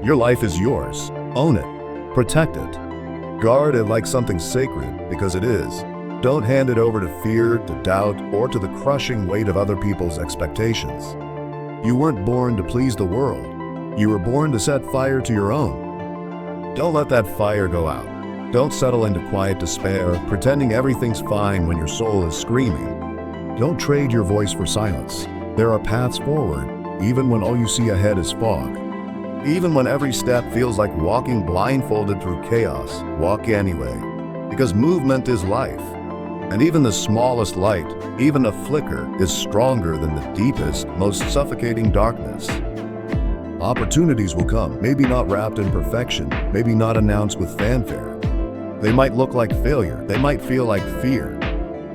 Your life is yours. Own it. Protect it. Guard it like something sacred, because it is. Don't hand it over to fear, to doubt, or to the crushing weight of other people's expectations. You weren't born to please the world. You were born to set fire to your own. Don't let that fire go out. Don't settle into quiet despair, pretending everything's fine when your soul is screaming. Don't trade your voice for silence. There are paths forward, even when all you see ahead is fog. Even when every step feels like walking blindfolded through chaos, walk anyway. Because movement is life. And even the smallest light, even a flicker, is stronger than the deepest, most suffocating darkness. Opportunities will come, maybe not wrapped in perfection, maybe not announced with fanfare. They might look like failure, they might feel like fear.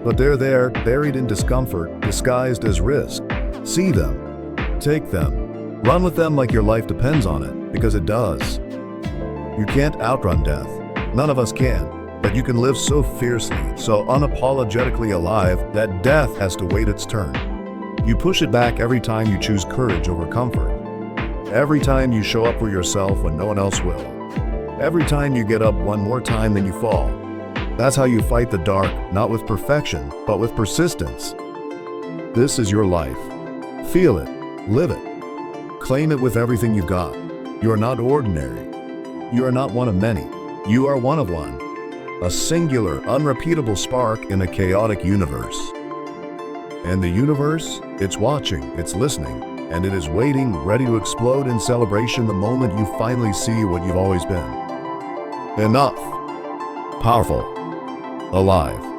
But they're there, buried in discomfort, disguised as risk. See them. Take them. Run with them like your life depends on it, because it does. You can't outrun death. None of us can. But you can live so fiercely, so unapologetically alive, that death has to wait its turn. You push it back every time you choose courage over comfort. Every time you show up for yourself when no one else will. Every time you get up one more time than you fall. That's how you fight the dark, not with perfection, but with persistence. This is your life. Feel it. Live it. Claim it with everything you've got. You are not ordinary. You are not one of many. You are one of one. A singular, unrepeatable spark in a chaotic universe. And the universe, it's watching, it's listening, and it is waiting, ready to explode in celebration the moment you finally see what you've always been. Enough. Powerful. Alive.